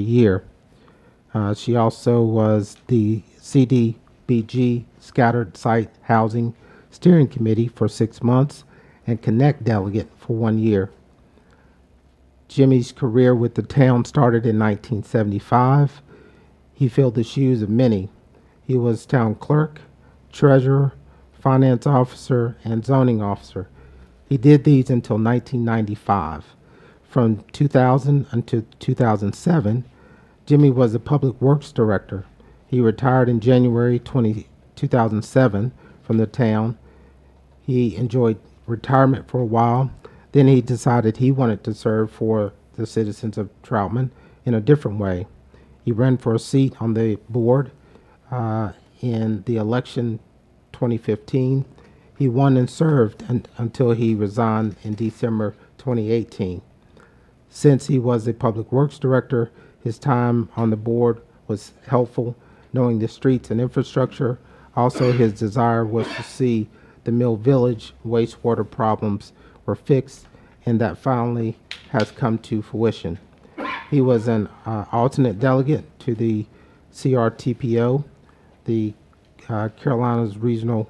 year. She also was the CDBG Scattered Site Housing Steering Committee for 6 months and Connect Delegate for 1 year. Jimmy's career with the town started in 1975. He filled the shoes of many. He was town clerk, treasurer, finance officer, and zoning officer. He did these until 1995. From 2000 until 2007, Jimmy was the public works director. He retired in January 2007 from the town. He enjoyed retirement for a while. Then he decided he wanted to serve for the citizens of Troutman in a different way. He ran for a seat on the board in the election 2015. He won and served until he resigned in December 2018. Since he was a public works director, his time on the board was helpful, knowing the streets and infrastructure. Also, his desire was to see the Mill Village wastewater problems were fixed, and that finally has come to fruition. He was an alternate delegate to the CRTPO, the Charlotte Regional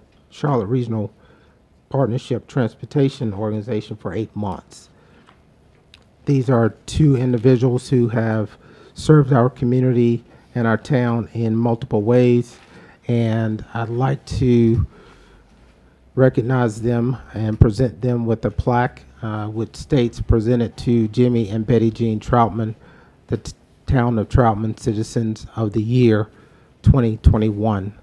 Partnership Transportation Organization, for 8 months. These are two individuals who have served our community and our town in multiple ways, and I'd like to recognize them and present them with a plaque which states, presented to Jimmy and Betty Jean Troutman, the Town of Troutman Citizens of the Year 2021.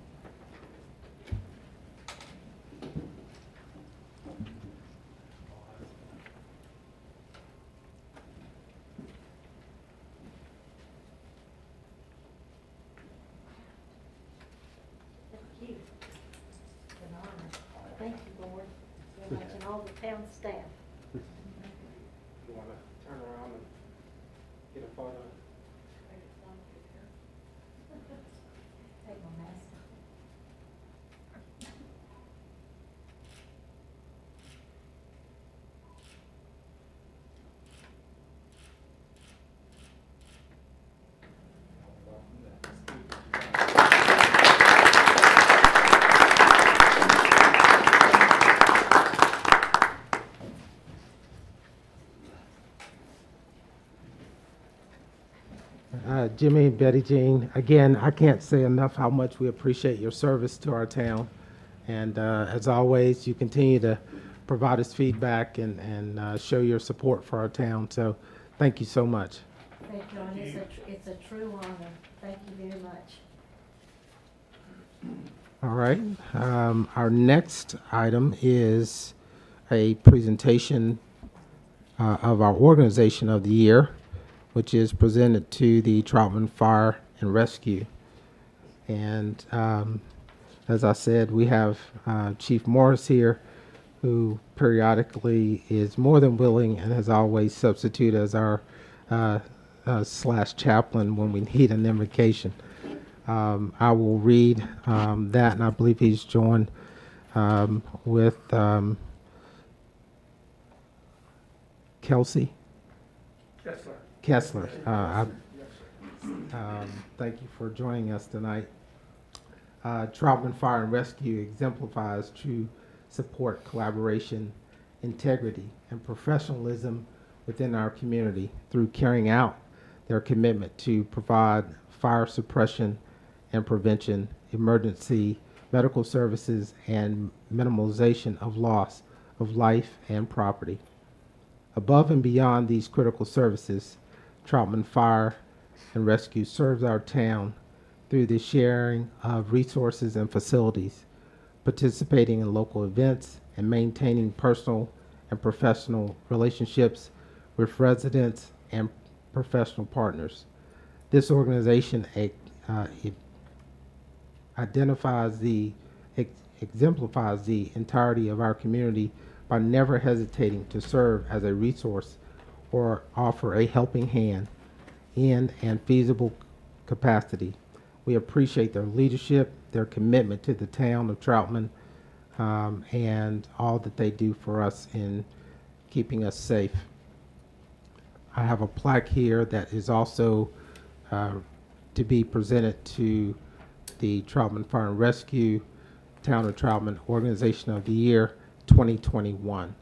Thank you. It's an honor. Thank you, Lord, so much, and all the town staff. You want to turn around and get a photo? Take my mask off. Jimmy and Betty Jean, again, I can't say enough how much we appreciate your service to our town. And as always, you continue to provide us feedback and show your support for our town. So thank you so much. Thank you, and it's a true honor. Thank you very much. All right. Our next item is a presentation of our organization of the year, which is presented to the Troutman Fire and Rescue. And as I said, we have Chief Morris here, who periodically is more than willing and has always substituted as our slash chaplain when we need an invocation. I will read that, and I believe he's joined with Kelsey Kessler. Thank you for joining us tonight. Troutman Fire and Rescue exemplifies true support, collaboration, integrity, and professionalism within our community through carrying out their commitment to provide fire suppression and prevention, emergency medical services, and minimization of loss of life and property. Above and beyond these critical services, Troutman Fire and Rescue serves our town through the sharing of resources and facilities, participating in local events, and maintaining personal and professional relationships with residents and professional partners. This organization exemplifies the entirety of our community by never hesitating to serve as a resource or offer a helping hand in and feasible capacity. We appreciate their leadership, their commitment to the town of Troutman, and all that they do for us in keeping us safe. I have a plaque here that is also uh, to be presented to the Troutman Fire and Rescue Town of Troutman Organization of the Year 2021.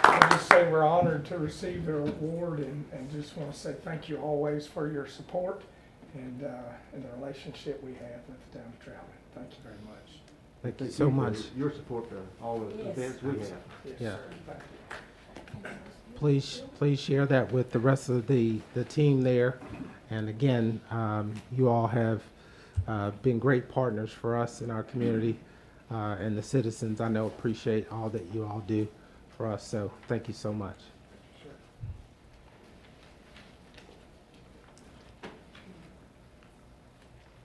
I'll just say we're honored to receive the award and just want to say thank you always for your support and the relationship we have with the town of Troutman. Thank you very much. Thank you so much. Your support for all the Yes. events we have. Yes, Yeah. sir. Thank you. Please share that with the rest of the team there. And again, you all have been great partners for us in our community, and the citizens I know appreciate all that you all do for us. So thank you so much. Sure.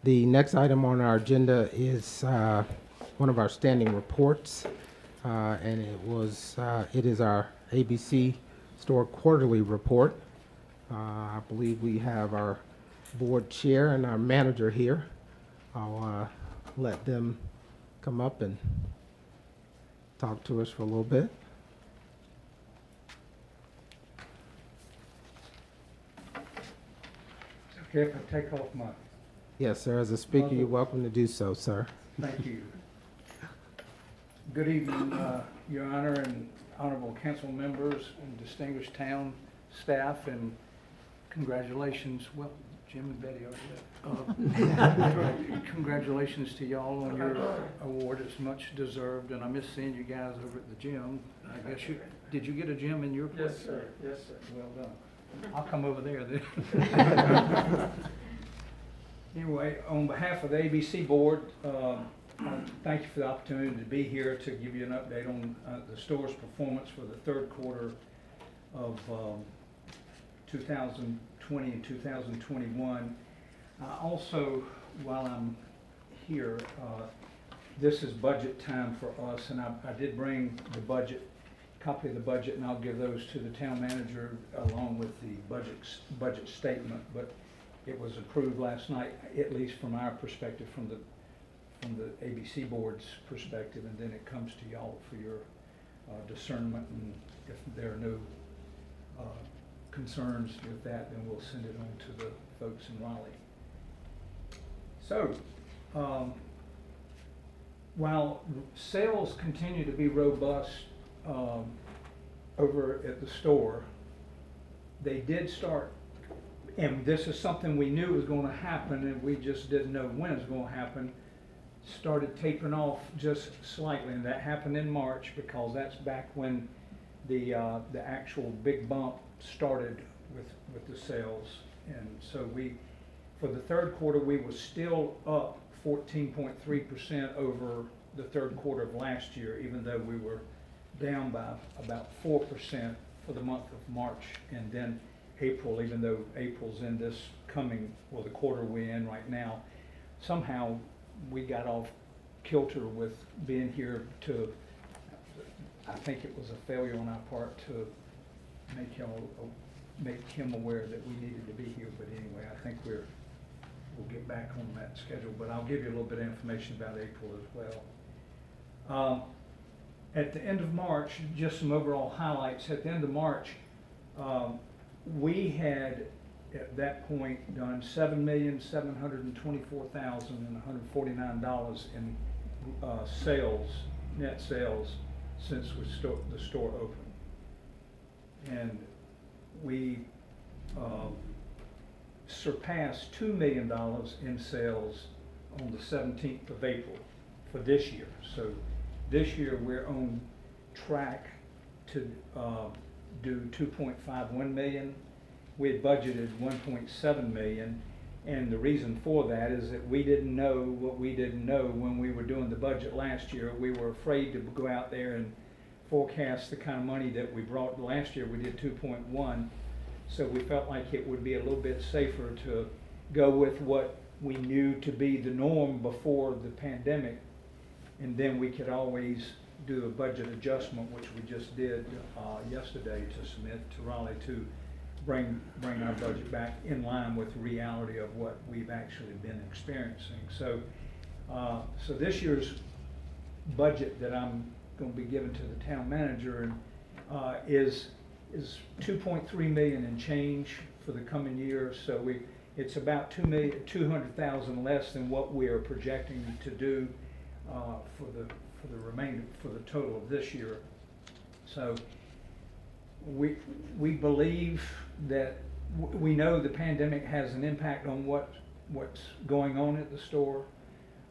The next item on our agenda is one of our standing reports, and it is our ABC Store Quarterly Report. I believe we have our board chair and our manager here. I'll let them come up and talk to us for a little bit. Okay, if I take off my, Yes, sir. As a speaker, you're welcome to do so, sir. thank you. Good evening, Your Honor and honorable council members and distinguished town staff, and congratulations, well, Jim and Betty are here. Congratulations to y'all on your award. It's much deserved, and I miss seeing you guys over at the gym. I guess did you get a gym in your place? Yes, sir. Yes, sir. Well done. I'll come over there then. Anyway, on behalf of the ABC Board, thank you for the opportunity to be here to give you an update on the store's performance for the third quarter of 2020 and 2021. Also, while I'm here, this is budget time for us, and I did bring the copy of the budget, and I'll give those to the town manager along with the budget statement. But it was approved last night, at least from our perspective, from the ABC Board's perspective, and then it comes to y'all for your discernment, and if there are no concerns with that, then we'll send it on to the folks in Raleigh. So, while sales continue to be robust over at the store, they did start, and this is something we knew was going to happen, and we just didn't know when it was going to happen, started tapering off just slightly, and that happened in March because that's back when the actual big bump started with the sales. And so for the third quarter, we were still up 14.3% over the third quarter of last year, even though we were down by about 4% for the month of March. And then April, even though April's in this the quarter we're in right now, somehow we got off kilter with being here I think it was a failure on our part to make him aware that we needed to be here. But anyway, I think we'll get back on that schedule, but I'll give you a little bit of information about April as well. At the end of March, just some overall highlights. At the end of March, we had at that point done $7,724,149 in net sales since the store opened. And we surpassed $2 million in sales on the 17th of April for this year. So this year we're on track to do 2.51 million. We had budgeted 1.7 million, and the reason for that is that we didn't know what we didn't know when we were doing the budget last year. We were afraid to go out there and forecast the kind of money that we brought last year. We did 2.1, so we felt like it would be a little bit safer to go with what we knew to be the norm before the pandemic, and then we could always do a budget adjustment, which we just did yesterday, to submit to Raleigh to bring our budget back in line with the reality of what we've actually been experiencing. So, so this year's budget that I'm going to be giving to the town manager is 2.3 million and change for the coming year. So it's about 200,000 less than what we are projecting to do for the remainder, for the total of this year. So we believe that we know the pandemic has an impact on what's going on at the store,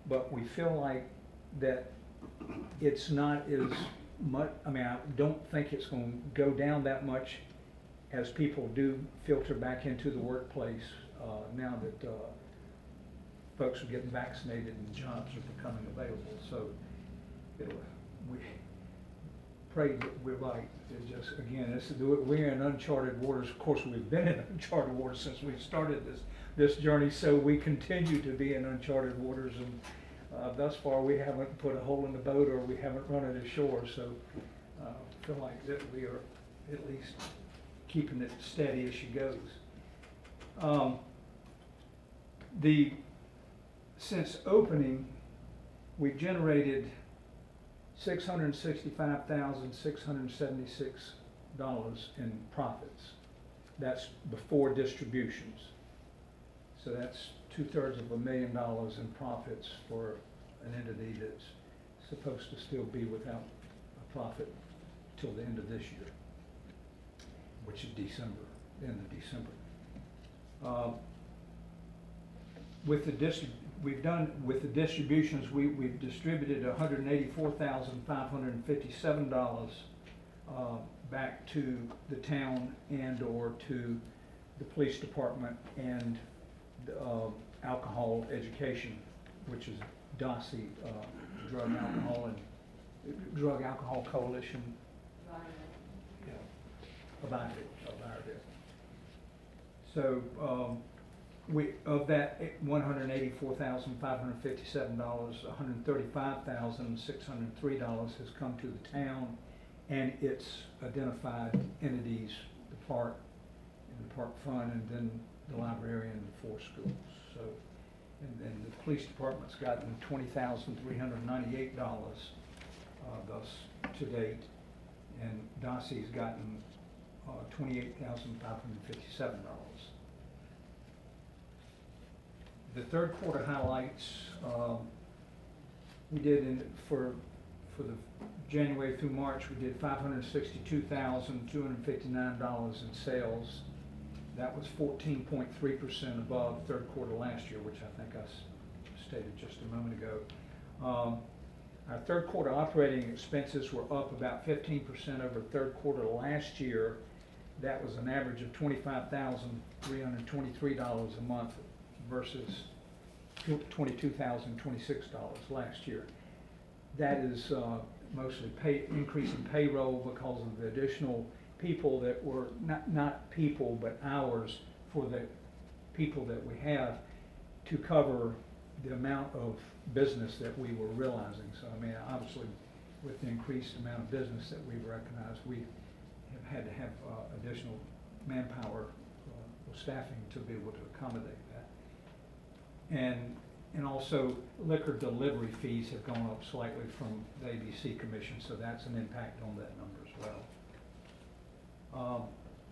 but we feel like that it's not as much. I mean, I don't think it's going to go down that much as people do filter back into the workplace now that folks are getting vaccinated and jobs are becoming available. So we pray that we're right. It just, again, we're in uncharted waters. Of course, we've been in uncharted waters since we started this journey, so we continue to be in uncharted waters, and thus far we haven't put a hole in the boat, or we haven't run it ashore, so I feel like that we are at least keeping it steady as she goes. Since opening, we've generated $665,676 in profits. That's before distributions. So that's $2/3 in profits for an entity that's supposed to still be without a profit till the end of this year, which is December, end of December. With the distributions, we've distributed $184,557 back to the town and or to the police department and alcohol education, which is DOSI, Drug Alcohol Coalition. Yeah, about it. So of that $184,557, $135,603 has come to the town and its identified entities, the park and the park fund, and then the library and the 4 schools. So, and then the police department's gotten $20,398 thus to date, and DOSI's gotten $28,557. The third quarter highlights, we did for the January through March, we did $562,259 in sales. That was 14.3% above third quarter last year, which I think I stated just a moment ago. Our third quarter operating expenses were up about 15% over third quarter last year. That was an average of $25,323 a month versus $22,026 last year. That is mostly increase in payroll because of the additional people that were, not people, but hours for the people that we have to cover the amount of business that we were realizing. So, I mean, obviously, with the increased amount of business that we've recognized, we have had to have additional manpower staffing to be able to accommodate that. And also liquor delivery fees have gone up slightly from the ABC commission, so that's an impact on that number as well.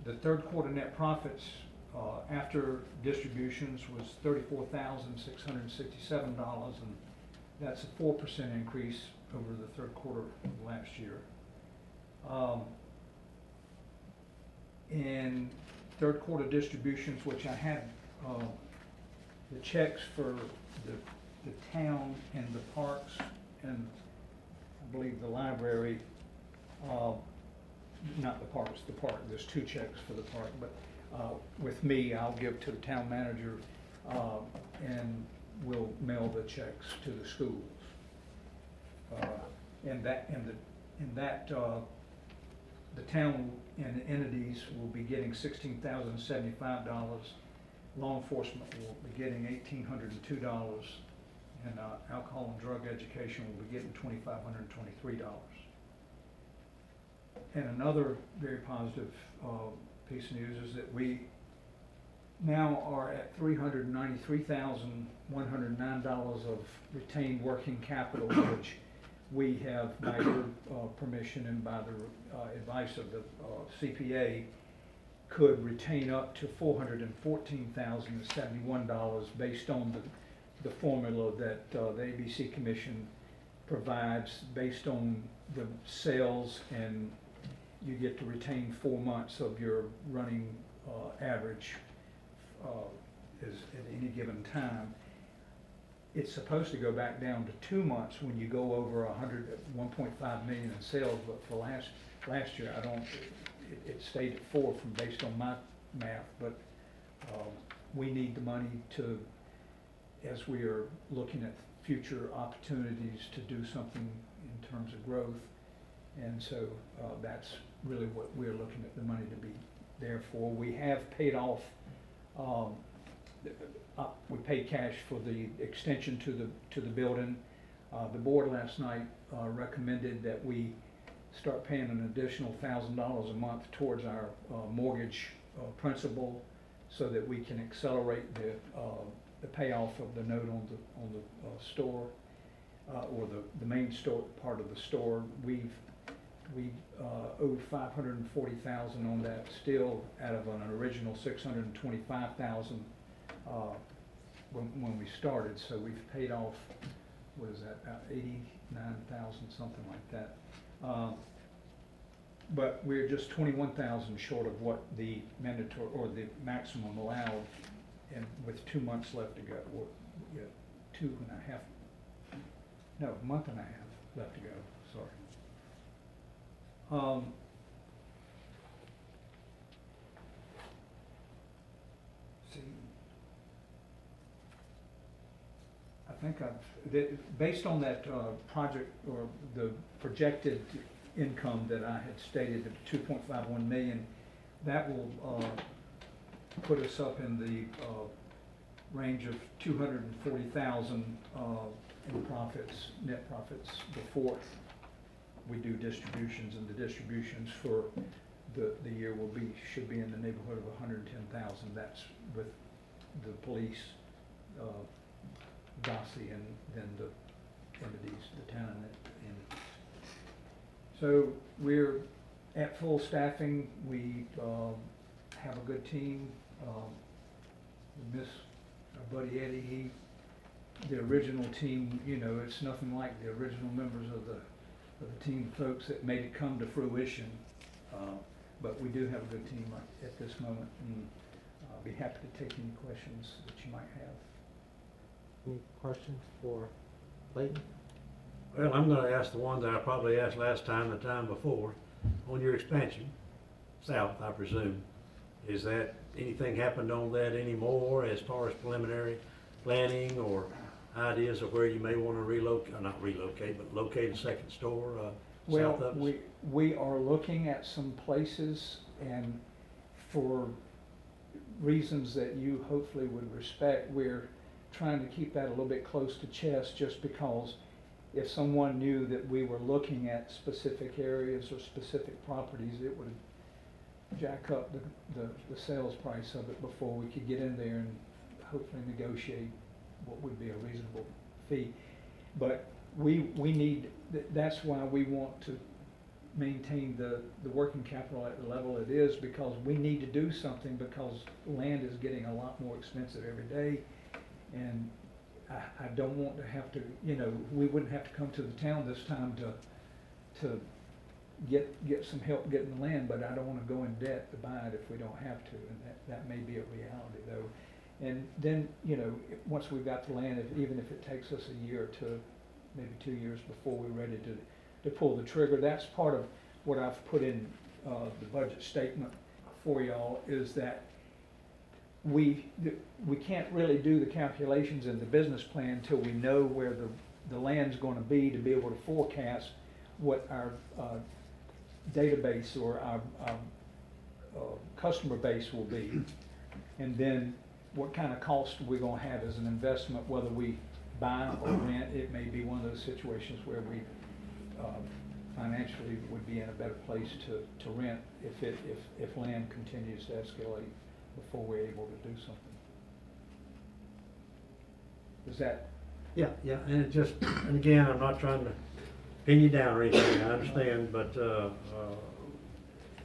The third quarter net profits after distributions was $34,667, and that's a 4% increase over the third quarter of last year. And third quarter distributions, which I had the checks for the town and the parks and I believe the library, not the parks, the park, there's 2 checks for the park, but with me, I'll give to the town manager and we'll mail the checks to the schools. And that the town and the entities will be getting $16,075. Law enforcement will be getting $1,802, and alcohol and drug education will be getting $2,523. And another very positive piece of news is that we now are at $393,109 of retained working capital, which we have, by your permission and by the advice of the CPA, could retain up to $414,071 based on the formula that the ABC Commission provides based on the sales, and you get to retain 4 months of your running average is at any given time. It's supposed to go back down to 2 months when you go over 1.5 million in sales, but for last year, it stayed at 4 from based on my math, but we need the money to, as we are looking at future opportunities to do something in terms of growth. And so that's really what we're looking at the money to be there for. We have paid off, we paid cash for the extension to the building. The board last night recommended that we start paying an additional $1,000 a month towards our mortgage principal, so that we can accelerate the payoff of the note on the store, or the main store part of the store. We owe $540,000 on that still, out of an original $625,000 when we started. So we've paid off, what is that, about $89,000, something like that. But we're just $21,000 short of what the mandatory or the maximum allowed, and with 2 months left to go, or month and a half left to go. Sorry. See, I think based on that project, or the projected income that I had stated, at 2.51 million, that will put us up in the range of 240,000 in profits, net profits, before we do distributions, and the distributions for the year should be in the neighborhood of 110,000. That's with the police, DOSI, and then the entities, the town entities. So we're at full staffing. We have a good team. We miss our buddy Eddie. The original team, it's nothing like the original members of the team folks that made it come to fruition. But we do have a good team at this moment, and I'll be happy to take any questions that you might have. Any questions for Leighton? Well, I'm gonna ask the one that I probably asked last time, the time before, on your expansion, south, I presume. Is that, anything happened on that anymore as far as preliminary planning or ideas of where you may wanna relocate, not relocate, but locate a second store, south of us? We are looking at some places, and for reasons that you hopefully would respect, we're trying to keep that a little bit close to chest, just because if someone knew that we were looking at specific areas or specific properties, it would jack up the sales price of it before we could get in there and hopefully negotiate what would be a reasonable fee. But we need, that's why we want to maintain the working capital at the level it is, because we need to do something, because land is getting a lot more expensive every day. And I don't want to have to, we wouldn't have to come to the town this time to get some help getting the land, but I don't want to go in debt to buy it if we don't have to, and that may be a reality though. And then, once we've got the land, even if it takes us a year or two, maybe 2 years before we're ready to pull the trigger, that's part of what I've put in the budget statement for y'all, is that we can't really do the calculations in the business plan until we know where the land's going to be able to forecast what our database or our customer base will be. And then what kind of cost we're gonna have as an investment, whether we buy or rent. It may be one of those situations where we financially would be in a better place to rent if land continues to escalate before we're able to do something. Is that? Yeah, yeah, and it just, and again, I'm not trying to pin you down or anything, I understand, but,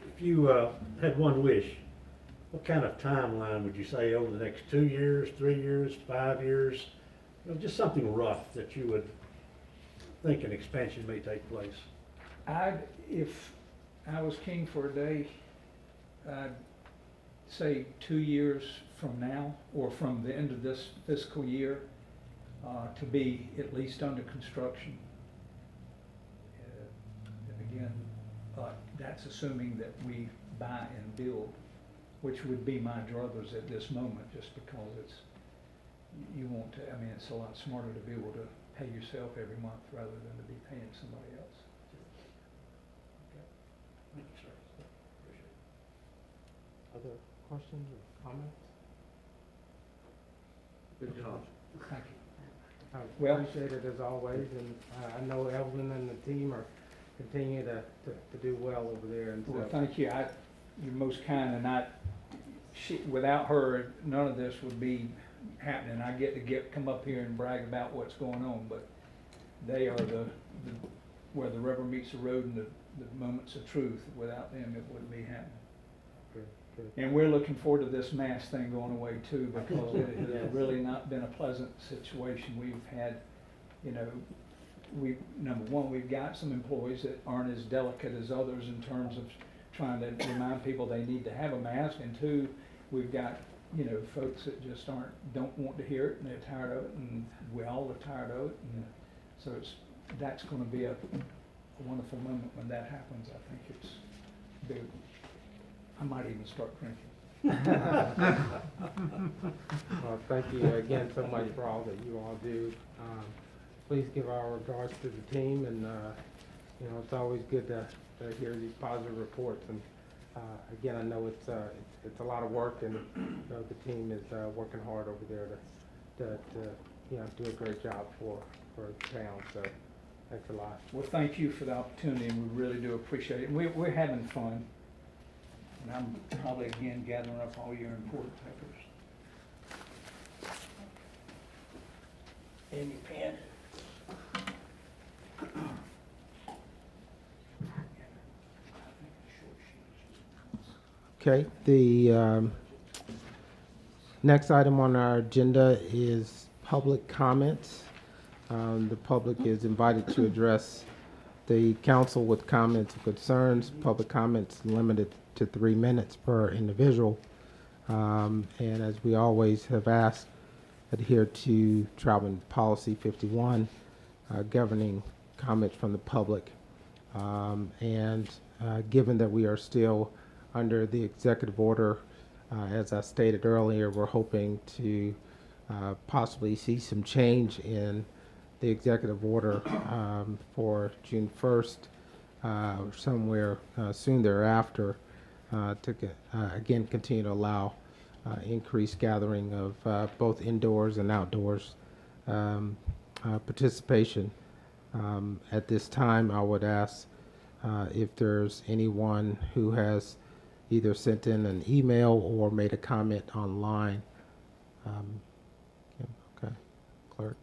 if you, had one wish, what kind of timeline would you say over the next 2 years, 3 years, 5 years? You know, just something rough that you would think an expansion may take place. If I was king for a day, I'd say 2 years from now, or from the end of this fiscal year, to be at least under construction. And again, that's assuming that we buy and build, which would be my druthers at this moment, just because you want to, I mean, it's a lot smarter to be able to pay yourself every month rather than to be paying somebody else. Thank you, sir. Appreciate it. Other questions or comments? Good job. Thank you. I Well- appreciate it as always, and I know Evelyn and the team are continue to do well over there, and Well, so. thank you. You're most kind, and without her, none of this would be happening. I get to come up here and brag about what's going on, but they are where the rubber meets the road and the moments of truth. Without them, it wouldn't be happening. Good, good. And we're looking forward to this mask thing going away too, because it has Yes. really not been a pleasant situation. We've had, number one, we've got some employees that aren't as delicate as others in terms of trying to remind people they need to have a mask. And two, we've got, folks that just don't want to hear it, and they're tired of it, and we all are tired of it. And so that's gonna be a wonderful moment when that happens. I think it's big. I might even start drinking. Well, thank you again so much for all that you all do. Please give our regards to the team, and, it's always good to hear these positive reports. And, again, I know it's a lot of work, and, the team is, working hard over there to do a great job for the town, so thanks a lot. Well, thank you for the opportunity, and we really do appreciate it. And we're having fun. And I'm probably again gathering up all your important papers. And your pen. Okay, the next item on our agenda is public comments. The public is invited to address the council with comments and concerns. Public comments limited to 3 minutes per individual. And as we always have asked, adhere to Troutman Policy 51, governing comments from the public. Given that we are still under the executive order, as I stated earlier, we're hoping to possibly see some change in the executive order for June 1st or somewhere soon thereafter to again continue to allow increased gathering of both indoors and outdoors participation. At this time, I would ask if there's anyone who has either sent in an email or made a comment online. Okay, clerk.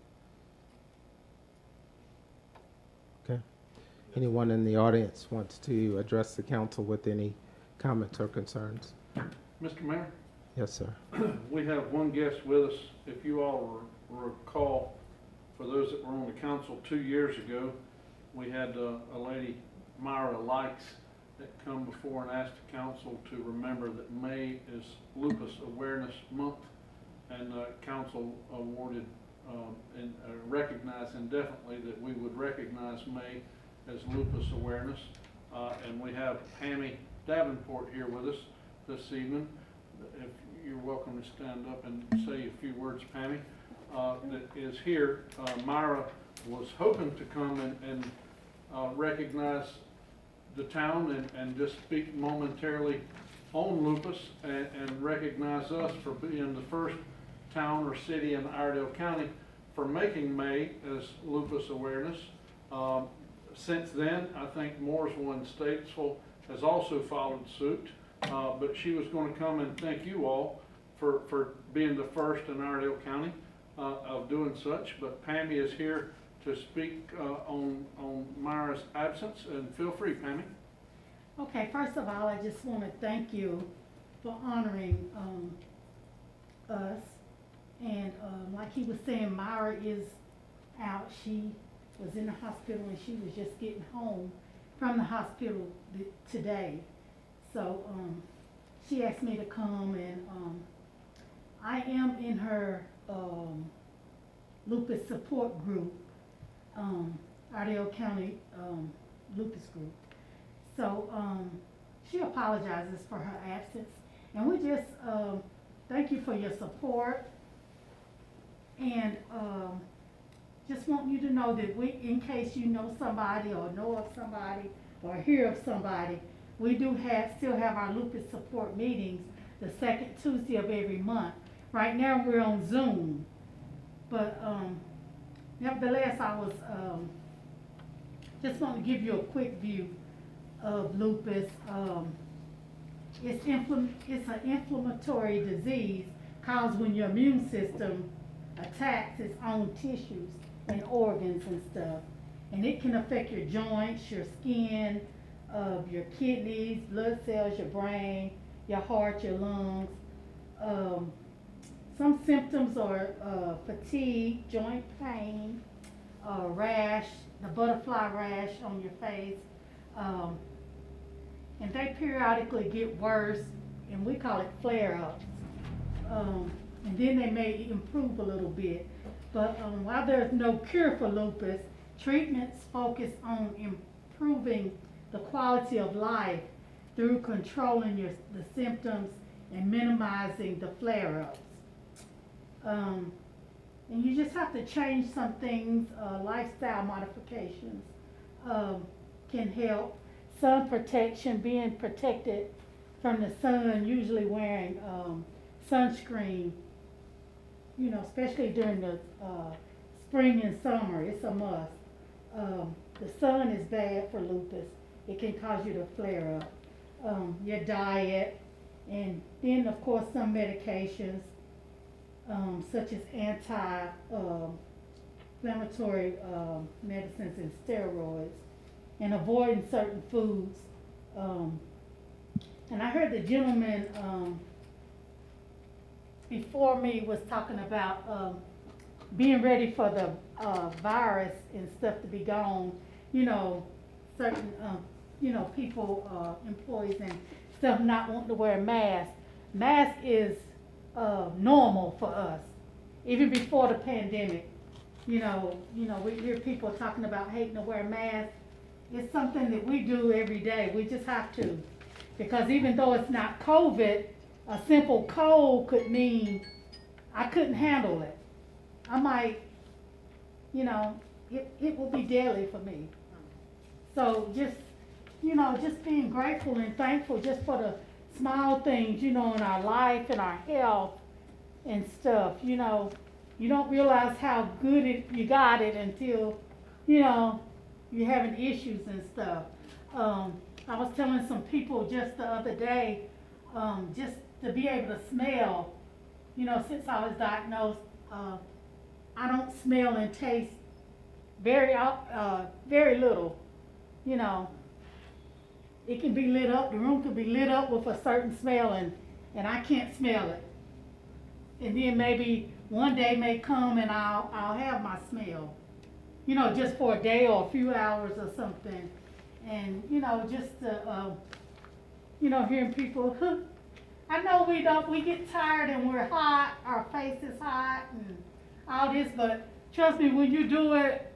Okay. Anyone in the audience wants to address the council with any comments or concerns? Mr. Mayor, Yes, sir. we have one guest with us. If you all recall, for those that were on the council 2 years ago, we had a lady, Myra Likes, that come before and asked the council to remember that May is Lupus Awareness Month, and council awarded and recognized indefinitely that we would recognize May as Lupus Awareness. And we have Pammy Davenport here with us this evening. If you're welcome to stand up and say a few words, Pammy, that is here. Myra was hoping to come and recognize the town and just speak momentarily on lupus and recognize us for being the first town or city in Iredell County for making May as Lupus Awareness. Since then, I think Mooresville and Statesville has also followed suit, but she was going to come and thank you all for being the first in Iredell County of doing such. But Pammy is here to speak on Myra's absence, and feel free, Pammy. Okay, first of all, I just want to thank you for honoring us. And like he was saying, Myra is out. She was in the hospital and she was just getting home from the hospital today. So she asked me to come, and I am in her lupus support group, Iredell County lupus group. So she apologizes for her absence, and we just thank you for your support, and just want you to know that we, in case you know somebody or know of somebody or hear of somebody, we do still have our lupus support meetings the second Tuesday of every month. Right now we're on Zoom, but nevertheless, I was just want to give you a quick view of lupus. It's an inflammatory disease caused when your immune system attacks its own tissues and organs and stuff. And it can affect your joints, your skin, your kidneys, blood cells, your brain, your heart, your lungs. Some symptoms are fatigue, joint pain, rash, the butterfly rash on your face. And they periodically get worse, and we call it flare-ups. And then they may improve a little bit. But while there's no cure for lupus, treatments focus on improving the quality of life through controlling the symptoms and minimizing the flare-ups. And you just have to change some things. Lifestyle modifications can help. Sun protection, being protected from the sun, usually wearing sunscreen, you know, especially during the spring and summer, it's a must. The sun is bad for lupus. It can cause you to flare up. Your diet, and then of course some medications, such as anti-inflammatory medicines and steroids, and avoiding certain foods. And I heard the gentleman before me was talking about being ready for the virus and stuff to be gone. You know, certain people, employees and stuff not wanting to wear a mask. Mask is normal for us, even before the pandemic. You know, we hear people talking about hating to wear a mask. It's something that we do every day. We just have to, because even though it's not COVID, a simple cold could mean I couldn't handle it. I might, it will be deadly for me. So just being grateful and thankful just for the small things, in our life and our health and stuff. You don't realize how good you got it until, you're having issues and stuff. I was telling some people just the other day, just to be able to smell, since I was diagnosed, I don't smell and taste very little. It can be lit up, the room can be lit up with a certain smell, and I can't smell it. And then maybe one day may come and I'll have my smell, just for a day or a few hours or something. And, just to, hearing people, I know we get tired and we're hot, our face is hot and all this, but trust me, when you do it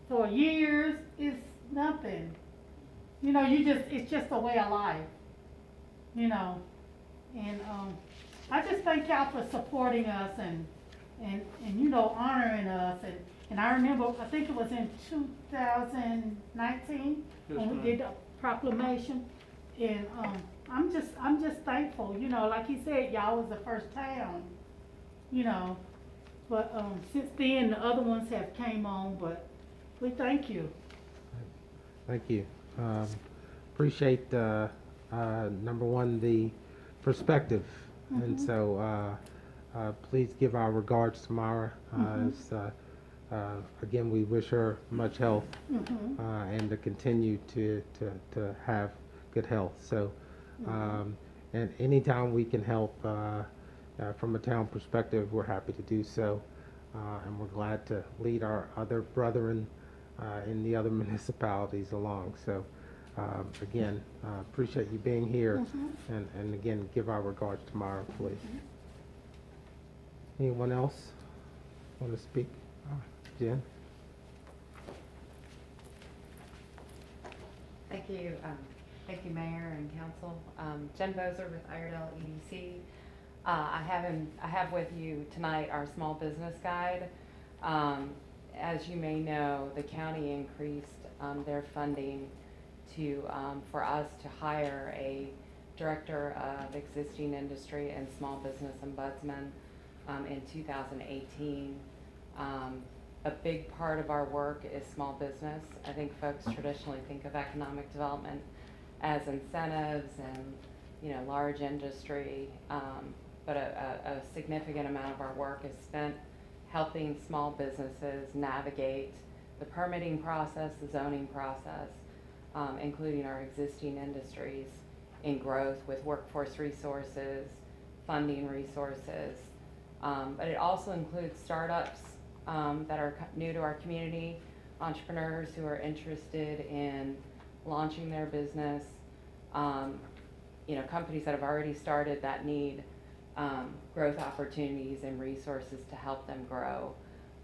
for years, it's nothing. It's just a way of life, and I just thank y'all for supporting us and honoring us. And I remember, I think it was in 2019 Yes, when we ma'am. did proclamation. And, I'm just thankful, you know, like he said, y'all was the first town, you know. But, since then, the other ones have came on, but we thank you. Thank you. Appreciate, number one, the perspective. And so, please give our regards to Mara. Again, we wish her much health and to continue to have good health. So, and anytime we can help from a town perspective, we're happy to do so. And we're glad to lead our other brethren in the other municipalities along. So, again, appreciate you being here. And again, give our regards to Mara, please. Anyone else want to speak? Jen? Thank you, Mayor and Council. Jen Bozer with Iredell EDC. I have with you tonight our small business guide. As you may know, the county increased their funding to for us to hire a director of existing industry and small business ombudsman in 2018. A big part of our work is small business. I think folks traditionally think of economic development as incentives and, you know, large industry, but a significant amount of our work is spent helping small businesses navigate the permitting process, the zoning process, including our existing industries in growth with workforce resources, funding resources, but it also includes startups that are new to our community, entrepreneurs who are interested in launching their business, you know, companies that have already started that need growth opportunities and resources to help them grow.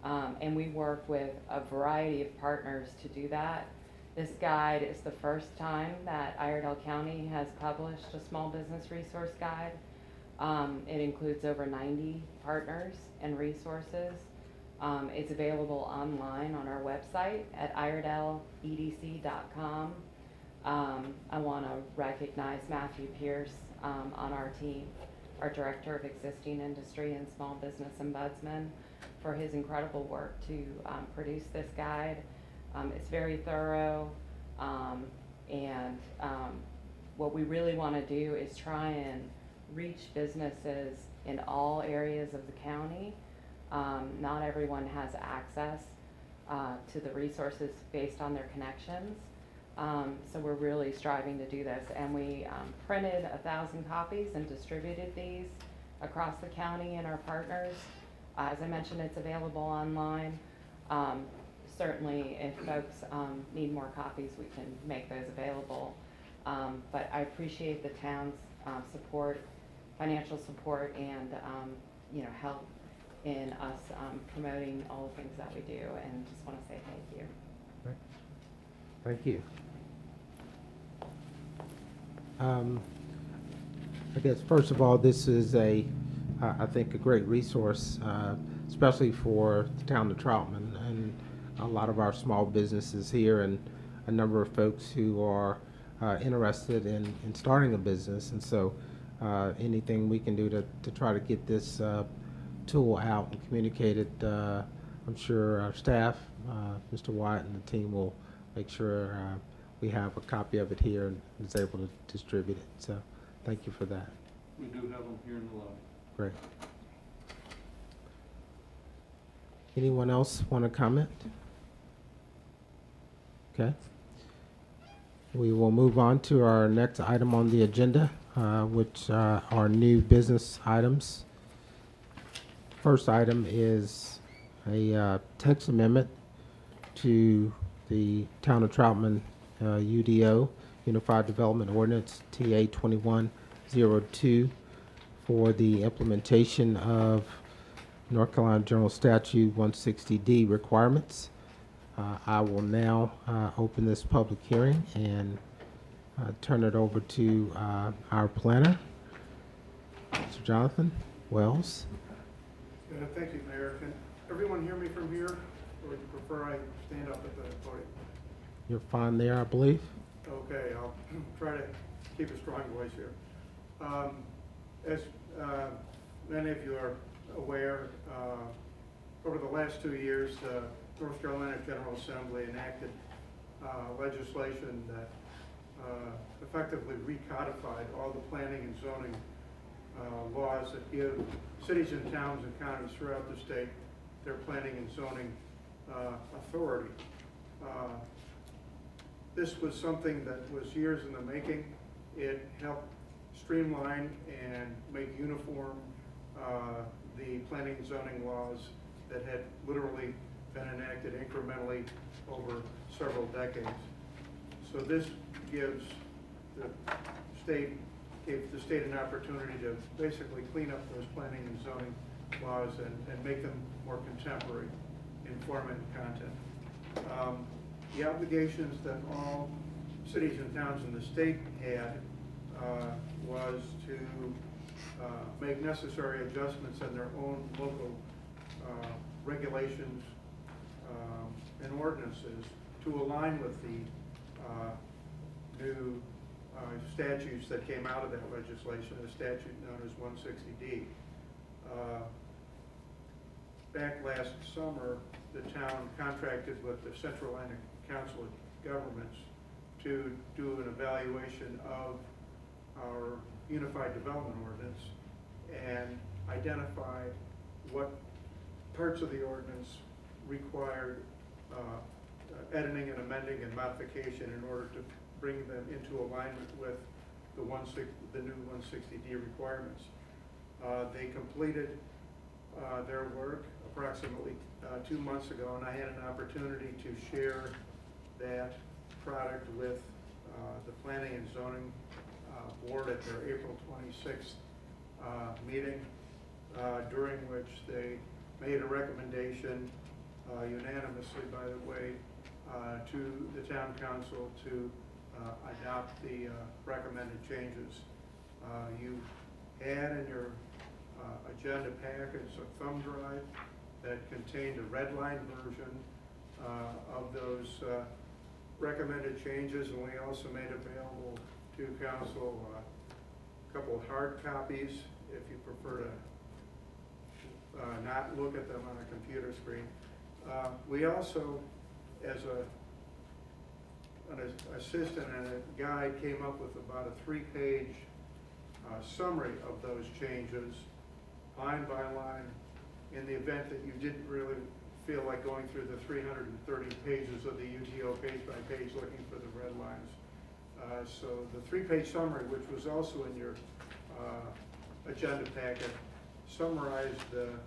And we work with a variety of partners to do that. This guide is the first time that Iredell County has published a small business resource guide. It includes over 90 partners and resources. It's available online on our website at iredelledc.com. I want to recognize Matthew Pierce on our team, our Director of Existing Industry and Small Business Ombudsman, for his incredible work to produce this guide. It's very thorough, and what we really want to do is try and reach businesses in all areas of the county. Not everyone has access to the resources based on their connections. So we're really striving to do this, and we printed 1,000 copies and distributed these across the county and our partners. As I mentioned, it's available online. Certainly, if folks need more copies, we can make those available. But I appreciate the town's support, financial support, and you know, help in us promoting all the things that we do, and just want to say thank you. Thank you. I guess first of all, this is I think a great resource, especially for the town of Troutman and a lot of our small businesses here, and a number of folks who are interested in starting a business. And so anything we can do to try to get this tool out and communicate it, I'm sure our staff, Mr. Wyatt and the team will make sure we have a copy of it here and is able to distribute it. So thank you for that. We do have them here in the lobby. Great. Anyone else want to comment? Okay. We will move on to our next item on the agenda, which are new business items. First item is a text amendment to the Town of Troutman UDO, Unified Development Ordinance, TA 2102, for the implementation of North Carolina General Statute 160D requirements. I will now open this public hearing and turn it over to our planner, Mr. Jonathan Wells. Thank you, Mayor. Can everyone hear me from here, or would you prefer I stand up at the podium? You're fine there, I believe. Okay, I'll try to keep a strong voice here. As many of you are aware, over the last 2 years, the North Carolina General Assembly enacted legislation that effectively recodified all the planning and zoning laws that give cities and towns and counties throughout the state their planning and zoning authority. This was something that was years in the making. It helped streamline and make uniform the planning and zoning laws that had literally been enacted incrementally over several decades. So this gave the state an opportunity to basically clean up those planning and zoning laws and make them more contemporary in form and content. The obligations that all cities and towns in the state had was to make necessary adjustments in their own local regulations and ordinances to align with the new statutes that came out of that legislation, a statute known as 160D. Back last summer, the town contracted with the Central Atlantic Council of Governments to do an evaluation of our Unified Development Ordinance and identify what parts of the ordinance required editing and amending and modification in order to bring them into alignment with the new 160D requirements. They completed their work approximately 2 months ago, and I had an opportunity to share that product with the Planning and Zoning Board at their April 26th meeting, during which they made a recommendation unanimously, by the way, to the town council to adopt the recommended changes. You had in your agenda package a thumb drive that contained a red line version of those recommended changes, and we also made available to council a couple of hard copies if you prefer to not look at them on a computer screen. We also, as an assistant and a guide, came up with about a 3-page summary of those changes, line by line, in the event that you didn't really feel like going through the 330 pages of the UDO page by page looking for the red lines. So the 3-page summary, which was also in your agenda packet, summarized the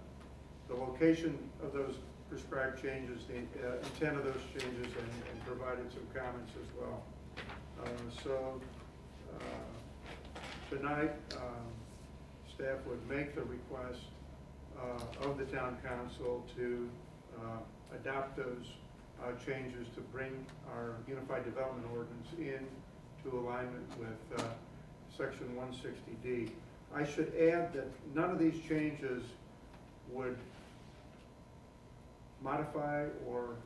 location of those prescribed changes, the intent of those changes, and provided some comments as well. Tonight, staff would make the request of the town council to adopt those changes to bring our Unified Development Ordinance into alignment with Section 160D. I should add that none of these changes would modify or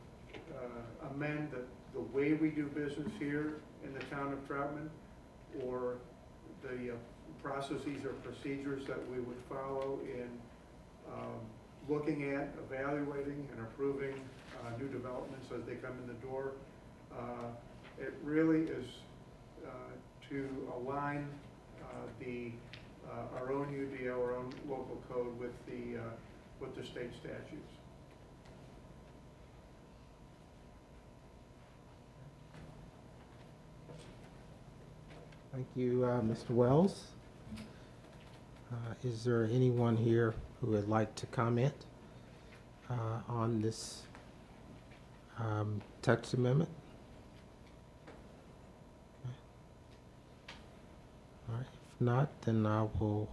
amend the way we do business here in the town of Troutman, or the processes or procedures that we would follow in looking at, evaluating, and approving new developments as they come in the door. It really is to align our own UDO, our own local code with the state statutes. Thank you, Mr. Wells. Is there anyone here who would like to comment on this text amendment? Okay. All right. If not, then I will,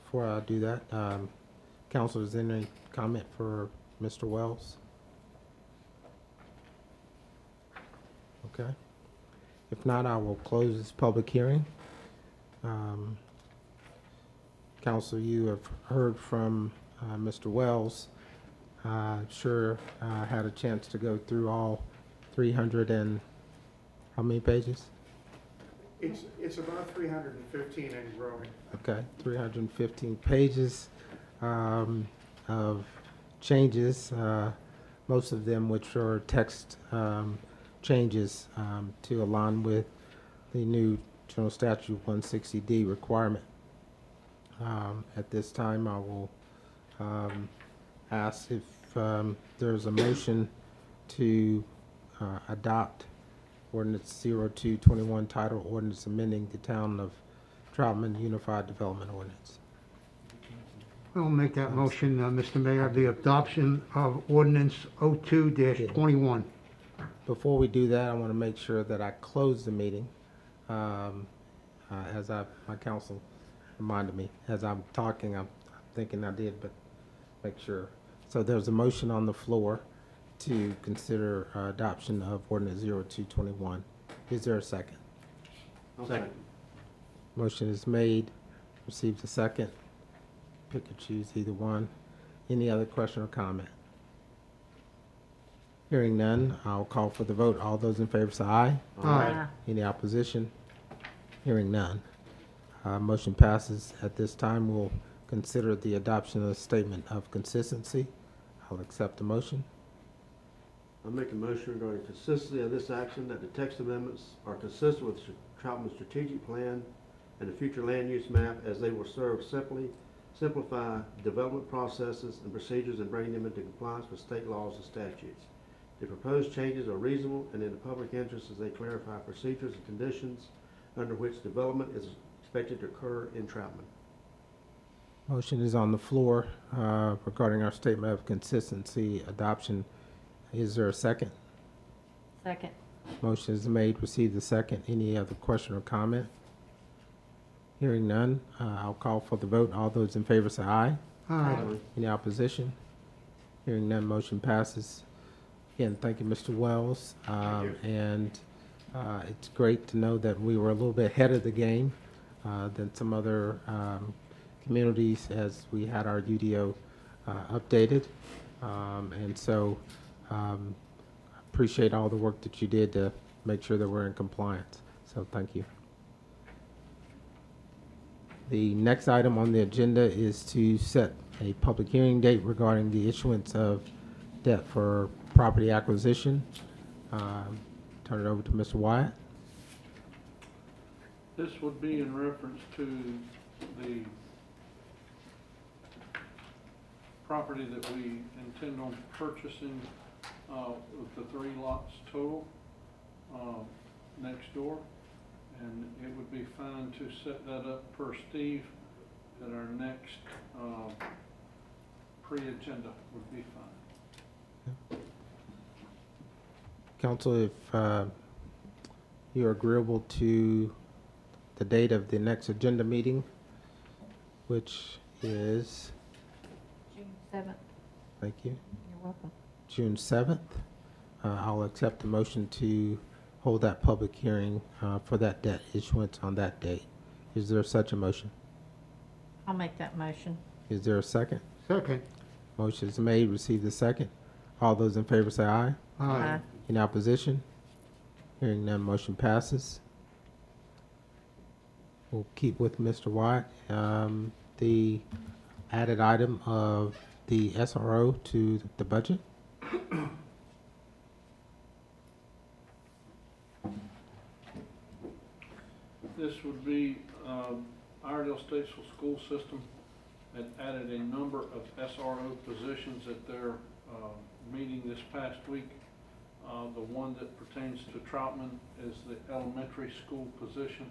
before I do that, council, is there any comment for Mr. Wells? Okay. If not, I will close this public hearing. Council, you have heard from Mr. Wells. I'm sure had a chance to go through all 330 How many pages? It's about 315 and growing. Okay, 315 pages of changes, most of them which are text changes to align with the new General Statute 160D requirement. At this time, I will ask if there's a motion to adopt Ordinance 0221, title Ordinance amending the Town of Troutman Unified Development Ordinance. I'll make that motion, Mr. Mayor, the adoption of ordinance 02-21. Before we do that, I want to make sure that I close the meeting, as my counsel reminded me. As I'm talking, I'm thinking I did, but make sure. So there's a motion on the floor to consider adoption of ordinance 0221. Is there a second? Second. Motion is made, received a second. Pick or choose either one. Any other question or comment? Hearing none, I'll call for the vote. All those in favor say aye. Aye. Any opposition? Hearing none. Motion passes. At this time, we'll consider the adoption of a statement of consistency. I'll accept the motion. I make a motion regarding consistency of this action, that the text amendments are consistent with Troutman's strategic plan and the future land use map, as they will simplify development processes and procedures and bring them into compliance with state laws and statutes. The proposed changes are reasonable and in the public interest, as they clarify procedures and conditions under which development is expected to occur in Troutman. Motion is on the floor regarding our statement of consistency adoption. Is there a second? Second. Motion is made, receive the second. Any other question or comment? Hearing none, I'll call for the vote. All those in favor say aye. Aye. Any opposition? Hearing none, motion passes. Again, thank you, Mr. Wells. And it's great to know that we were a little bit ahead of the game than some other communities as we had our UDO updated. And so appreciate all the work that you did to make sure that we're in compliance. So thank you. The next item on the agenda is to set a public hearing date regarding the issuance of debt for property acquisition. Turn it over to Mr. Wyatt. This would be in reference to the property that we intend on purchasing with the 3 lots total next door. And it would be fine to set that up per Steve at our next pre-agenda would be fine. Council, if you're agreeable to the date of the next agenda meeting, which is, June 7th. thank you, You're welcome. June 7th, I'll accept the motion to hold that public hearing for that debt issuance on that date. Is there such a motion? I'll make that motion. Is there a second? Second. Motion is made, receive the second. All those in favor say aye. Aye. Any opposition? Hearing none, motion passes. We'll keep with Mr. White. The added item of the SRO to the budget. This would be Iredell Statesville School System had added a number of SRO positions at their meeting this past week. The one that pertains to Troutman is the elementary school position.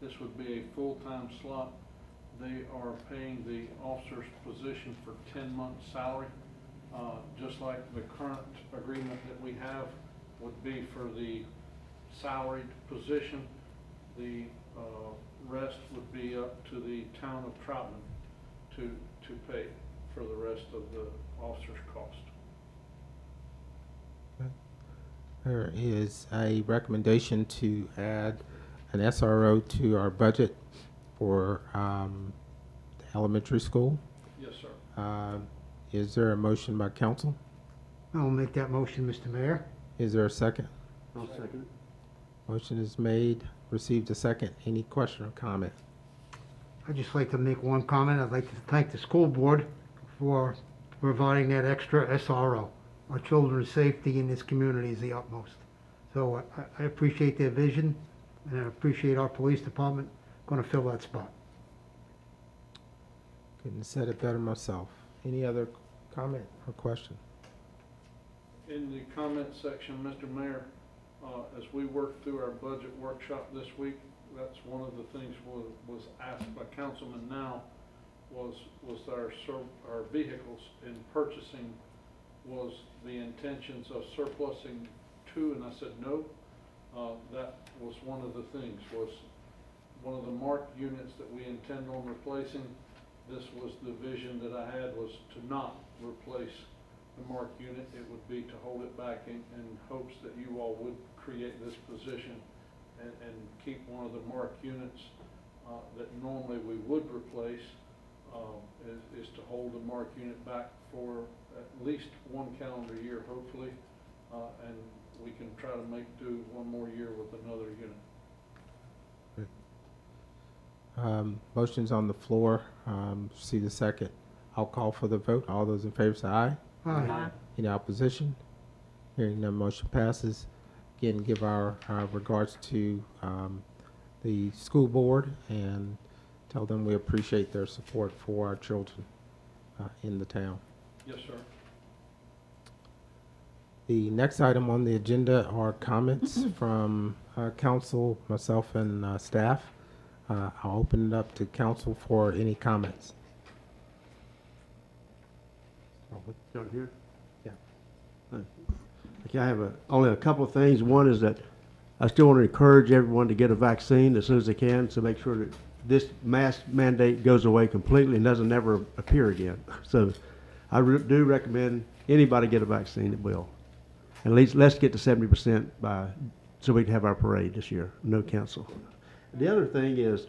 This would be a full-time slot. They are paying the officer's position for 10 months' salary, just like the current agreement that we have would be for the salaried position. The rest would be up to the town of Troutman to pay for the rest of the officer's cost. There is a recommendation to add an SRO to our budget for the elementary school. Yes, sir. Is there a motion by council? I'll make that motion, Mr. Mayor. Is there a second? I'll second it. Motion is made, received a second. Any question or comment? I'd just like to make one comment. I'd like to thank the school board for providing that extra SRO. Our children's safety in this community is the utmost. So I appreciate their vision, and I appreciate our police department going to fill that spot. Couldn't have said it better myself. Any other comment or question? In the comment section, Mr. Mayor, as we worked through our budget workshop this week, that's one of the things was asked by Councilman Now, was our vehicles in purchasing, was the intentions of surplusing two, and I said no. That was one of the things, was one of the marked units that we intend on replacing. This was the vision that I had, was to not replace the marked unit. It would be to hold it back in hopes that you all would create this position and keep one of the marked units that normally we would replace, is to hold the marked unit back for at least one calendar year, hopefully, and we can try to make do one more year with another unit. Motion's on the floor. See the second. I'll call for the vote. All those in favor say aye. Aye. Any opposition? Hearing none, motion passes. Again, give our regards to the school board and tell them we appreciate their support for our children in the town. Yes, sir. The next item on the agenda are comments from council, myself, and staff. I'll open it up to council for any comments. Down here? Yeah. Okay, I have only a couple of things. One is that I still want to encourage everyone to get a vaccine as soon as they can, so make sure that this mask mandate goes away completely and doesn't ever appear again. So I do recommend anybody get a vaccine that will. At least let's get to 70% so we can have our parade this year. No cancel. The other thing is,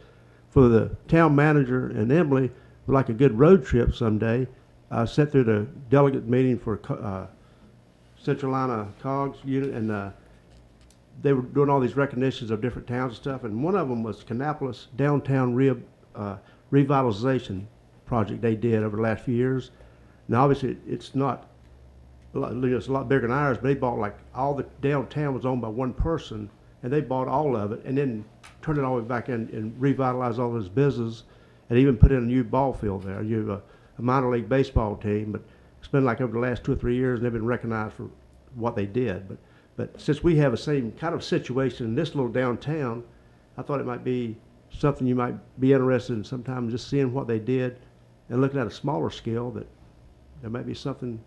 for the town manager and Emily, would like a good road trip someday. I sat through the delegate meeting for Central Line COGS unit, and they were doing all these recognitions of different towns and stuff, and one of them was Kannapolis downtown revitalization project they did over the last few years. Now, obviously, it's not, it's a lot bigger than ours, but they bought, like, all the downtown was owned by one person, and they bought all of it and then turned it all the way back in and revitalized all his business, and even put in a new ball field there. You have a minor league baseball team, but it's been like over the last 2 or 3 years, and they've been recognized for what they did. But since we have the same kind of situation in this little downtown, I thought it might be something you might be interested in sometime, just seeing what they did and looking at a smaller scale, that there might be something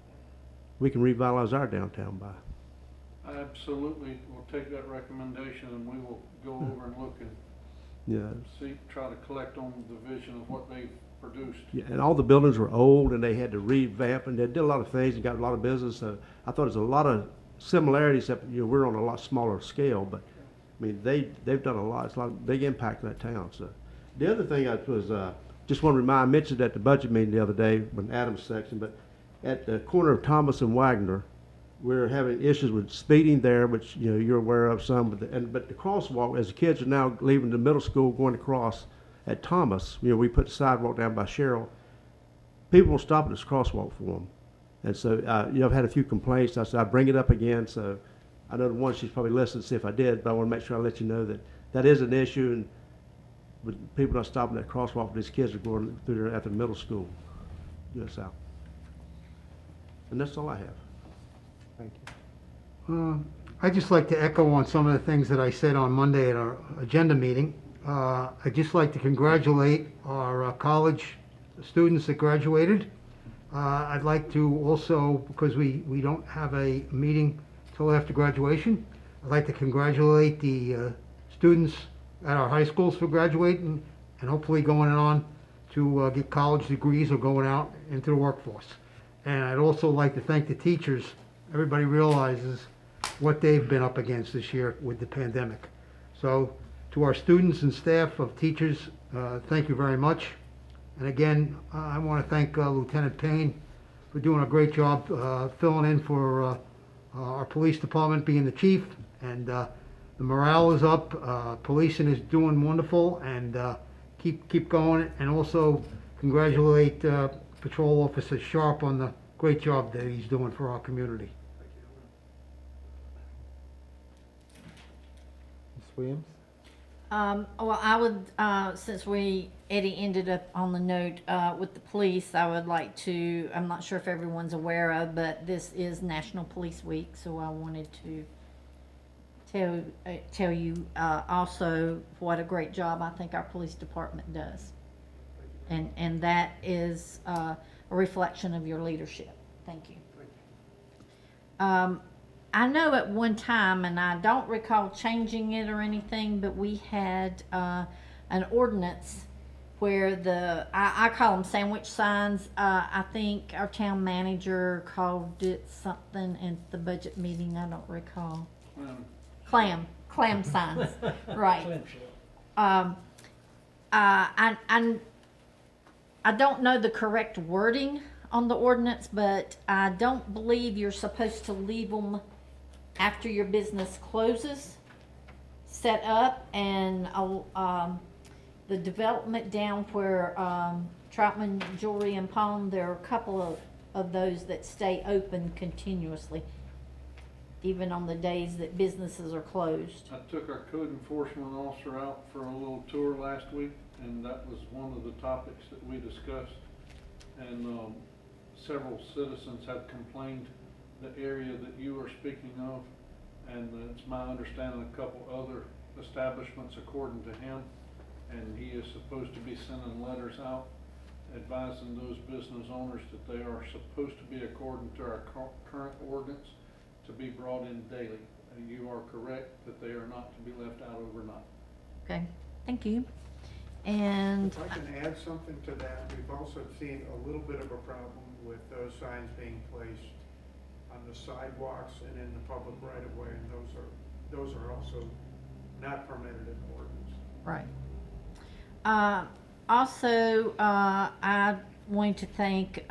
we can revitalize our downtown by. Absolutely, we'll take that recommendation and we will go over and look and Yeah. try to collect on the vision of what they've produced. Yeah, and all the buildings were old, and they had to revamp, and they did a lot of things and got a lot of business. So I thought there's a lot of similarities, except we're on a lot smaller scale. But I mean, they've done a lot. It's a lot of big impact in that town. So the other thing I was just want to remind, I mentioned at the budget meeting the other day when Adams section, but at the corner of Thomas and Wagner, we're having issues with speeding there, which you're aware of some. But the crosswalk, as the kids are now leaving the middle school going across at Thomas, we put the sidewalk down by Cheryl. People will stop at this crosswalk for them, and so I've had a few complaints. I said I'd bring it up again. So I know the one she's probably listening to see if I did, but I want to make sure I let you know that that is an issue, and with people not stopping at crosswalk, these kids are going through there after middle school, south. And that's all I have. Thank you. I'd just like to echo on some of the things that I said on Monday at our agenda meeting. I'd just like to congratulate our college students that graduated. I'd like to also, because we don't have a meeting till after graduation, I'd like to congratulate the students at our high schools for graduating and hopefully going on to get college degrees or going out into the workforce. And I'd also like to thank the teachers. Everybody realizes what they've been up against this year with the pandemic. So to our students and staff of teachers, thank you very much. And again, I want to thank Lieutenant Payne for doing a great job filling in for our police department, being the chief, and The morale is up, policing is doing wonderful, and keep going. And also congratulate Patrol Officer Sharp on the great job that he's doing for our community. Ms. Williams? Well, I would, since Eddie ended up on the note, with the police, I would like to, I'm not sure if everyone's aware of, but this is National Police Week, so I wanted to tell you, also what a great job I think our police department does. And that is, a reflection of your leadership. Thank you. I know at one time, and I don't recall changing it or anything, but we had an ordinance where I call them sandwich signs. I think our town manager called it something at the budget meeting. I don't recall. Clam signs, right. I don't know the correct wording on the ordinance, but I don't believe you're supposed to leave them after your business closes, set up, and the development down where Troutman Jewelry and Pawn, there are a couple of those that stay open continuously, even on the days that businesses are closed. I took our code enforcement officer out for a little tour last week, and that was one of the topics that we discussed. And several citizens have complained the area that you are speaking of, and it's my understanding a couple other establishments according to him, and he is supposed to be sending letters out advising those business owners that they are supposed to be, according to our current ordinance, to be brought in daily. And you are correct that they are not to be left out overnight. Okay, thank you. And If I can add something to that, we've also seen a little bit of a problem with those signs being placed on the sidewalks and in the public right of way, and those are also not permitted in the ordinance. right. Also, I want to thank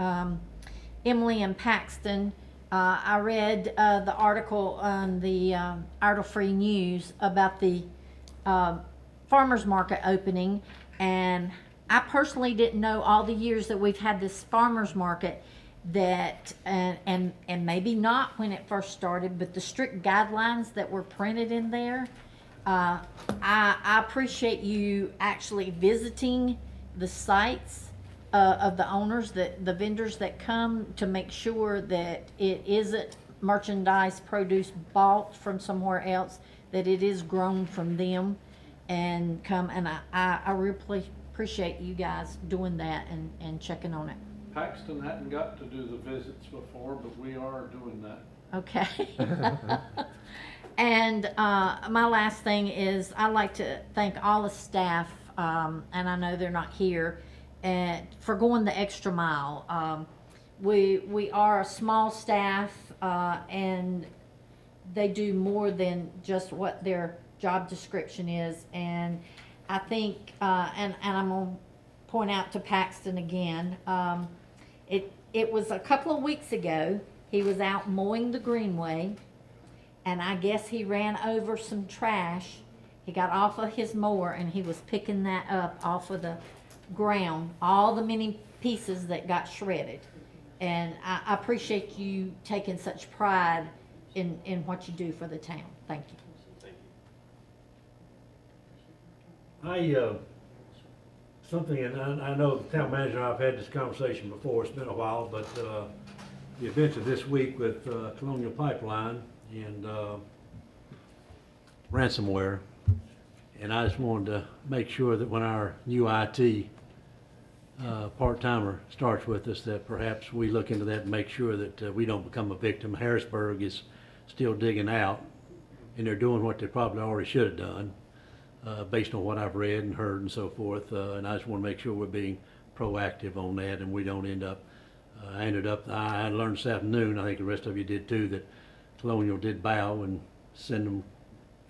Emily and Paxton. I read the article on the Idle Free News about the farmers market opening, and I personally didn't know all the years that we've had this farmers market that and maybe not when it first started, but the strict guidelines that were printed in there. I appreciate you actually visiting the sites of the owners, the vendors that come, to make sure that it isn't merchandise produce bought from somewhere else, that it is grown from them and come. And I really appreciate you guys doing that and checking on it. Paxton hadn't got to do the visits before, but we are doing that. Okay. And my last thing is, I'd like to thank all the staff, and I know they're not here, for going the extra mile. We are a small staff, and they do more than just what their job description is. And I think, and I'm going to point out to Paxton again, it was a couple of weeks ago, he was out mowing the greenway, and I guess he ran over some trash. He got off of his mower and he was picking that up off of the ground, all the many pieces that got shredded. And I appreciate you taking such pride in what you do for the town. Thank you. Something, and I know the town manager and I've had this conversation before, it's been a while, but the events of this week with Colonial Pipeline and ransomware, and I just wanted to make sure that when our new IT part-timer starts with us, that perhaps we look into that and make sure that we don't become a victim. Harrisburg is still digging out, and they're doing what they probably already should have done, based on what I've read and heard and so forth, and I just want to make sure we're being proactive on that and we don't end up, I learned this afternoon, I think the rest of you did too, that Colonial did bow and send them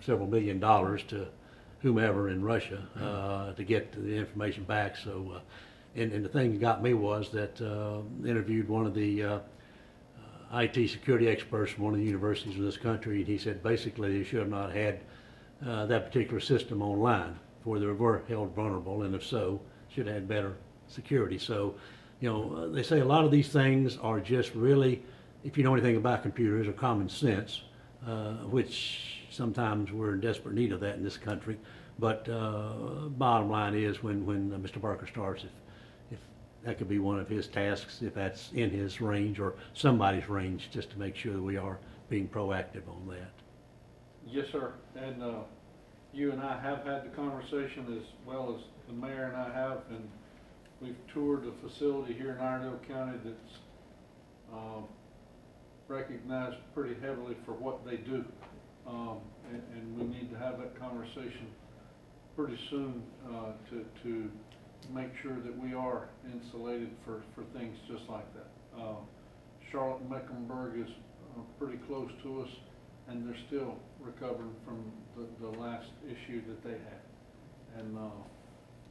several $1 million to whomever in Russia to get the information back. So, and the thing that got me was that interviewed one of the IT security experts from one of the universities in this country, and he said basically they should have not had that particular system online, where they were held vulnerable, and if so, should have had better security. So, they say a lot of these things are just really, if you know anything about computers, are common sense, which sometimes we're in desperate need of that in this country. But bottom line is, when Mr. Barker starts, if that could be one of his tasks, if that's in his range or somebody's range, just to make sure that we are being proactive on that. Yes, sir. And you and I have had the conversation, as well as the mayor and I have, and we've toured a facility here in Iredell County that's recognized pretty heavily for what they do. And we need to have that conversation pretty soon to make sure that we are insulated for things just like that. Charlotte and Mecklenburg is pretty close to us, and they're still recovering from the last issue that they had. And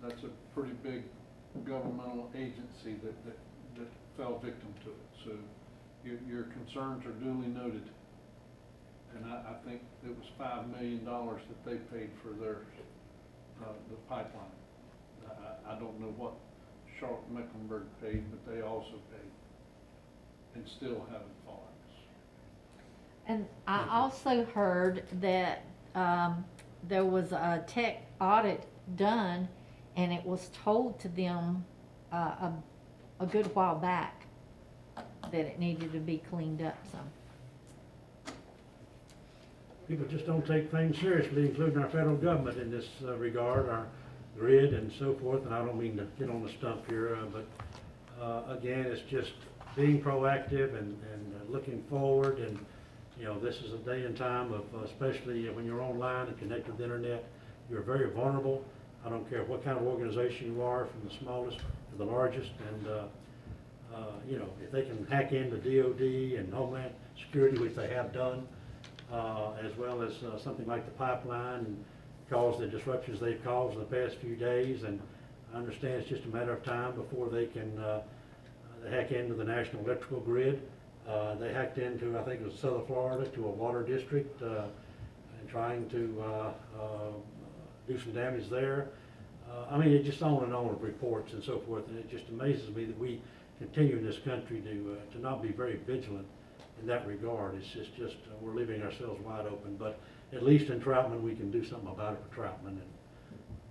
that's a pretty big governmental agency that fell victim to it. So your concerns are duly noted. And I think it was $5 million that they paid for theirs, the pipeline. I don't know what Charlotte and Mecklenburg paid, but they also paid, and still haven't fallen. And I also heard that there was a tech audit done, and it was told to them a good while back that it needed to be cleaned up some. People just don't take things seriously, including our federal government in this regard, our grid and so forth. And I don't mean to get on the stump here, but again, it's just being proactive and looking forward. And this is a day and time of, especially when you're online and connected to the internet, you're very vulnerable. I don't care what kind of organization you are, from the smallest to the largest. And if they can hack into DOD and Homeland Security, which they have done, as well as something like the pipeline, and cause the disruptions they've caused in the past few days. And I understand it's just a matter of time before they can hack into the national electrical grid. They hacked into, I think it was Southern Florida, to a water district, and trying to do some damage there. I mean, it just on and on with reports and so forth, and it just amazes me that we continue in this country to not be very vigilant in that regard. It's just we're leaving ourselves wide open. But at least in Troutman, we can do something about it for Troutman,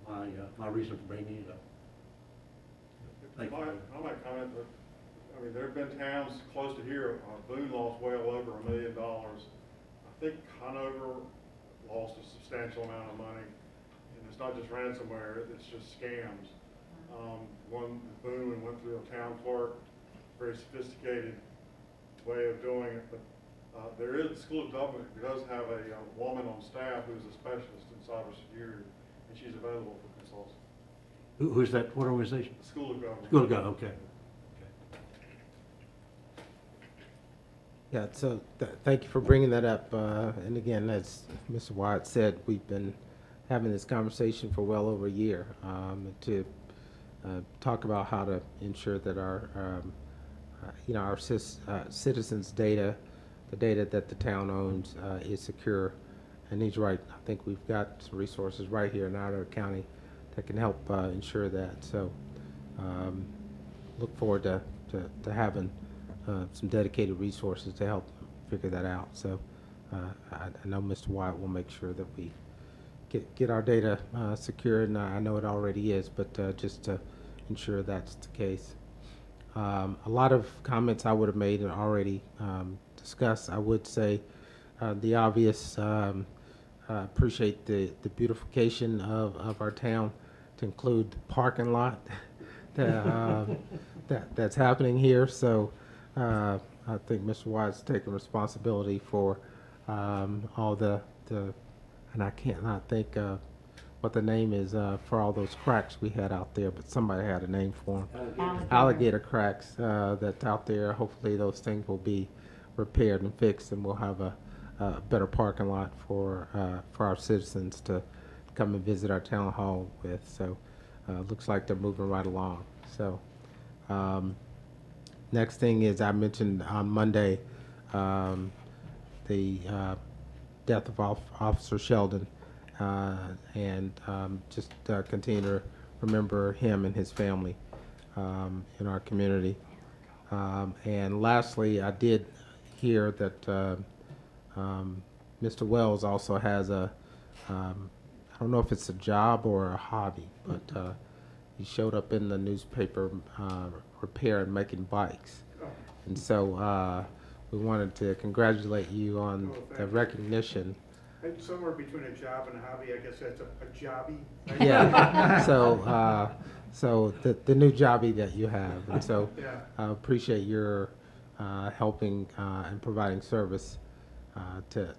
and my reason for bringing it up. Thank you. I might comment that, I mean, there have been towns close to here, Boone lost well over $1 million. I think Conover lost a substantial amount of money. And it's not just ransomware, it's just scams. One, Boone went through a town clerk, very sophisticated way of doing it, but there is, the school of government does have a woman on staff who's a specialist in cybersecurity, and she's available for consulting. Who's that? What organization? The school of government. School of Government, okay. Yeah, so thank you for bringing that up. And again, as Mr. Wyatt said, we've been having this conversation for well over a year to talk about how to ensure that our citizens' data, the data that the town owns, is secure. And he's right. I think we've got some resources right here in Iredell County that can help ensure that. So look forward to having some dedicated resources to help figure that out. So I know Mr. Wyatt will make sure that we get our data secure, and I know it already is, but just to ensure that's the case. A lot of comments I would have made and already discussed. I would say the obvious, appreciate the beautification of our town, to include the parking lot that's happening here. So I think Mr. Wyatt's taking responsibility for all the and I can't not think what the name is for all those cracks we had out there, but somebody had a name for them. Alligator cracks that's out there. Hopefully those things will be repaired and fixed, and we'll have a better parking lot for our citizens to come and visit our town hall with. So looks like they're moving right along. So next thing is, I mentioned on Monday the death of Officer Sheldon and just continue to remember him and his family in our community. And lastly, I did hear that Mr. Wells also has I don't know if it's a job or a hobby, but he showed up in the newspaper repairing, making bikes. And so we wanted to congratulate you on the recognition. It's somewhere between a job and a hobby, I guess that's a jobby. Yeah, so the new jobby that you have, and so Yeah. I appreciate your helping and providing service to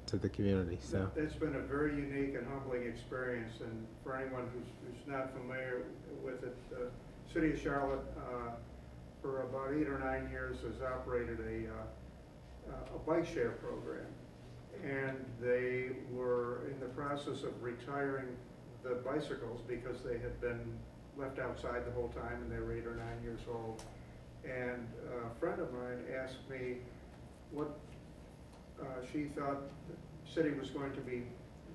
the community, so. It's been a very unique and humbling experience, and for anyone who's not familiar with it, the City of Charlotte, for about 8 or 9 years, has operated a bike share program. And they were in the process of retiring the bicycles because they had been left outside the whole time and they were 8 or 9 years old. And a friend of mine asked me what she thought the city was going to be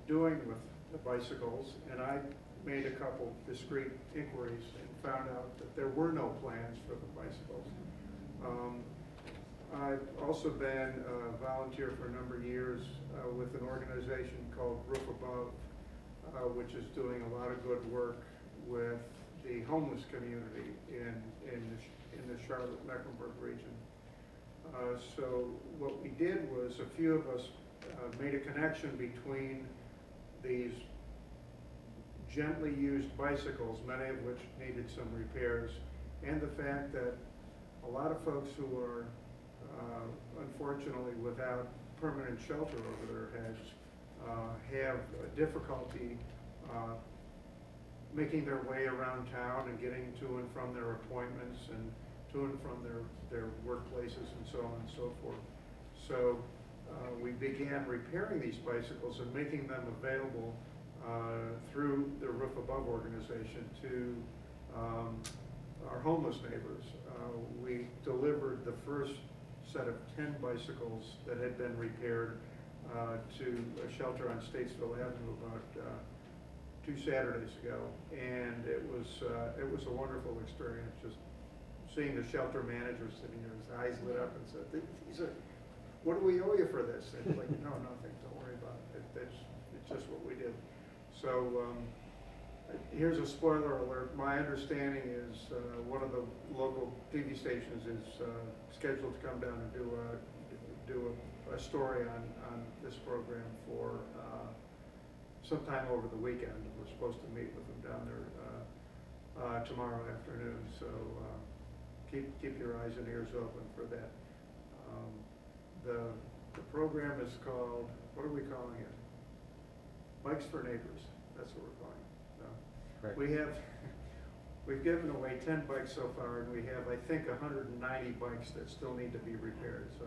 doing with the bicycles, and I made a couple discreet inquiries and found out that there were no plans for the bicycles. I've also been a volunteer for a number of years with an organization called Roof Above, which is doing a lot of good work with the homeless community in the Charlotte-Mecklenburg region. So what we did was a few of us made a connection between these gently used bicycles, many of which needed some repairs, and the fact that a lot of folks who are unfortunately without permanent shelter over their heads have difficulty making their way around town and getting to and from their appointments and to and from their workplaces and so on and so forth. So we began repairing these bicycles and making them available through the Roof Above organization to our homeless neighbors. We delivered the first set of 10 bicycles that had been repaired to a shelter on Statesville Avenue about 2 Saturdays ago, and it was a wonderful experience. Just seeing the shelter manager sitting there, his eyes lit up, and said, "These are, what do we owe you for this?" And it's like, "No, nothing. Don't worry about it. It's just what we did." So here's a spoiler alert. My understanding is one of the local TV stations is scheduled to come down and do a story on this program for sometime over the weekend. We're supposed to meet with them down there tomorrow afternoon. So keep your eyes and ears open for that. The program is called, what are we calling it? Bikes for Neighbors. That's what we're calling it. Right. We've given away 10 bikes so far, and we have, I think, 190 bikes that still need to be repaired. So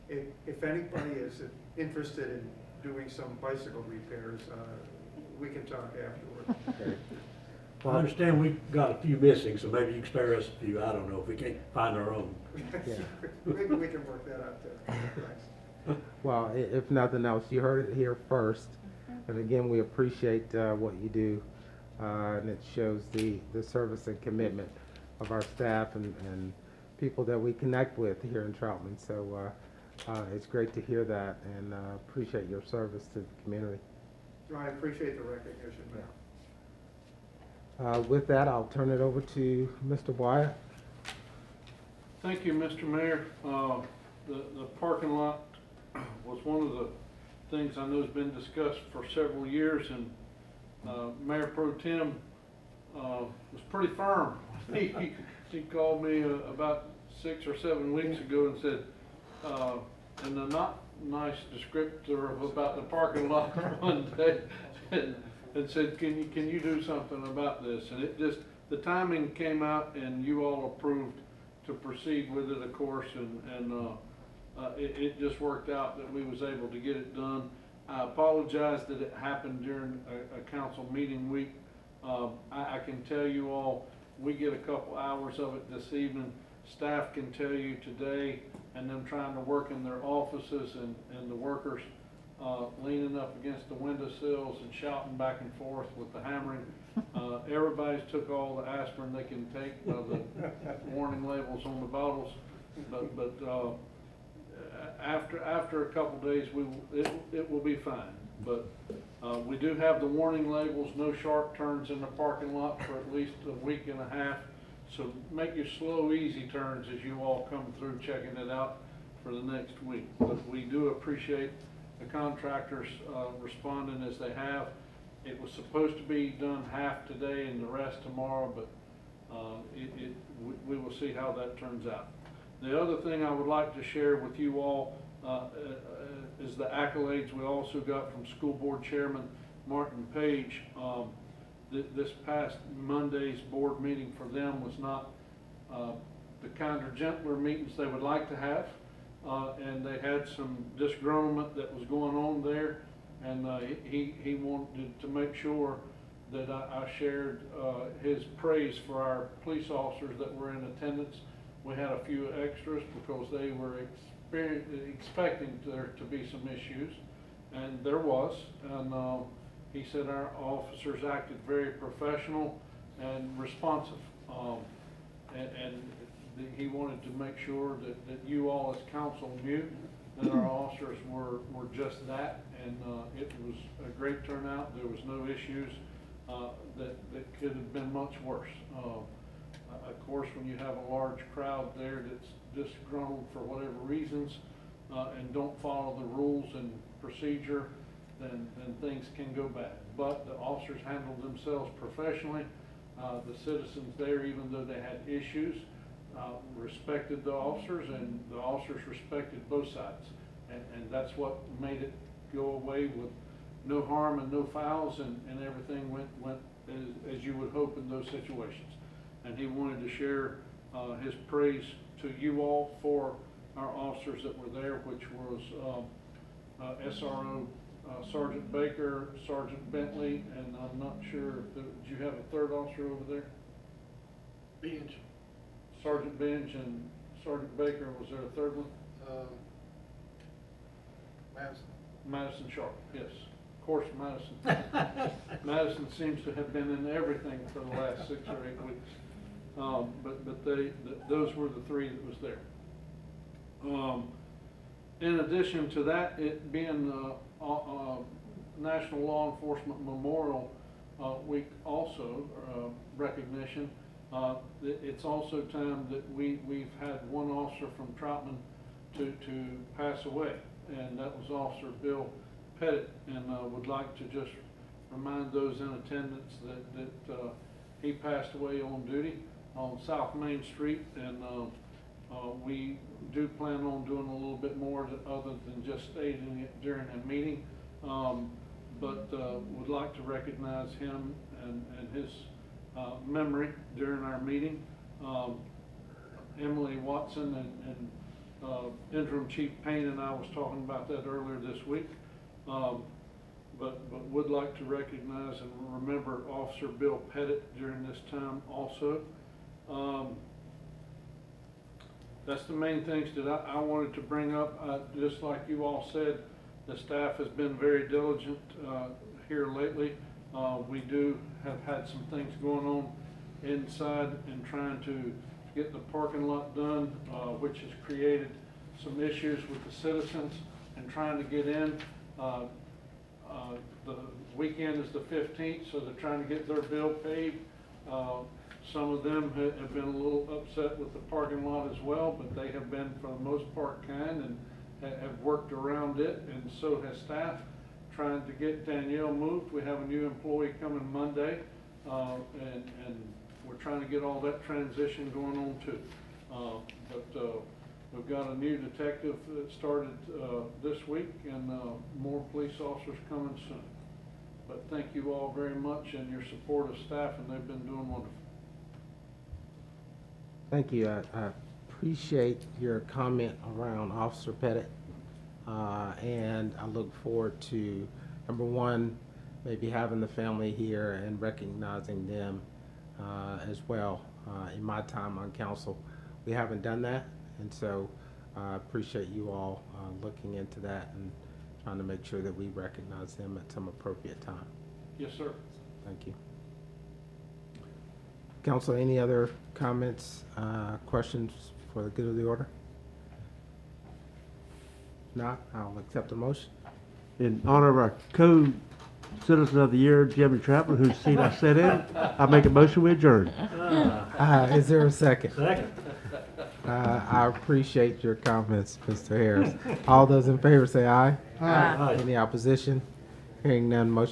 if anybody is interested in doing some bicycle repairs, we can talk afterward. Okay. I understand we've got a few missing, so maybe you can spare us a few. I don't know if we can't find our own. Yeah. Maybe we can work that out too. Thanks. Well, if nothing else, you heard it here first. And again, we appreciate what you do, and it shows the service and commitment of our staff and people that we connect with here in Troutman. So it's great to hear that, and appreciate your service to the community. I appreciate the recognition, man. With that, I'll turn it over to Mr. Wyatt. Thank you, Mr. Mayor. The parking lot was one of the things I know has been discussed for several years, and Mayor Pro Tem was pretty firm. He called me about 6 or 7 weeks ago and said, in a not nice descriptor about the parking lot one day, and said, can you do something about this? And it just, the timing came out and you all approved to proceed with it, of course, and it just worked out that we was able to get it done. I apologize that it happened during a council meeting week. I can tell you all, we get a couple hours of it this evening. Staff can tell you today, and them trying to work in their offices and the workers, leaning up against the windowsills and shouting back and forth with the hammering. Everybody's took all the aspirin they can take by the warning labels on the bottles, but after a couple days, it will be fine. But we do have the warning labels, no sharp turns in the parking lot for at least a week and a half. So make your slow, easy turns as you all come through checking it out for the next week. But we do appreciate the contractors responding as they have. It was supposed to be done half today and the rest tomorrow, but we will see how that turns out. The other thing I would like to share with you all is the accolades we also got from School Board Chairman Martin Page. This past Monday's board meeting for them was not the kinder, gentler meetings they would like to have. And they had some disgruntlement that was going on there, and he wanted to make sure that I shared his praise for our police officers that were in attendance. We had a few extras because they were expecting there to be some issues, and there was. And he said our officers acted very professional and responsive, and he wanted to make sure that you all as council knew that our officers were just that, and it was a great turnout. There was no issues that could have been much worse. Of course, when you have a large crowd there that's disgruntled for whatever reasons and don't follow the rules and procedure, then things can go bad. But the officers handled themselves professionally. The citizens there, even though they had issues, respected the officers, and the officers respected both sides. And that's what made it go away with no harm and no fouls, and everything went as you would hope in those situations. And he wanted to share his praise to you all for our officers that were there, which was SRO Sergeant Baker, Sergeant Bentley, and I'm not sure, did you have a third officer over there? Bench. Sergeant Bench and Sergeant Baker, was there a third one? Madison. Madison Sharp, yes. Of course, Madison. Madison seems to have been in everything for the last 6 or 8 weeks. But those were the three that was there. In addition to that, it being National Law Enforcement Memorial Week also, recognition, it's also time that we've had one officer from Troutman to pass away, and that was Officer Bill Pettit, and would like to just remind those in attendance that he passed away on duty on South Main Street, and we do plan on doing a little bit more other than just stating it during a meeting, but would like to recognize him and his memory during our meeting. Emily Watson and Interim Chief Payne and I was talking about that earlier this week, but would like to recognize and remember Officer Bill Pettit during this time also. That's the main things that I wanted to bring up. Just like you all said, the staff has been very diligent here lately. We do have had some things going on inside and trying to get the parking lot done, which has created some issues with the citizens and trying to get in. The weekend is the 15th, so they're trying to get their bill paid. Some of them have been a little upset with the parking lot as well, but they have been, for the most part, kind and have worked around it, and so has staff, trying to get Danielle moved. We have a new employee coming Monday, and we're trying to get all that transition going on too. But we've got a new detective that started this week, and more police officers coming soon. But thank you all very much and your support of staff, and they've been doing wonderful. Thank you. I appreciate your comment around Officer Pettit. And I look forward to, number one, maybe having the family here and recognizing them as well. In my time on council, we haven't done that, and so I appreciate you all looking into that and trying to make sure that we recognize them at some appropriate time. Yes, sir. Thank you. Council, any other comments, questions for the good of the order? Not, I'll accept the motion. In honor of our co-citizen of the year, Jimmy Troutman, whose seat I sit in, I make a motion we adjourn. Is there a second? Second. I appreciate your comments, Mr. Harris. All those in favor say aye. Aye. Any opposition? Hearing none, motion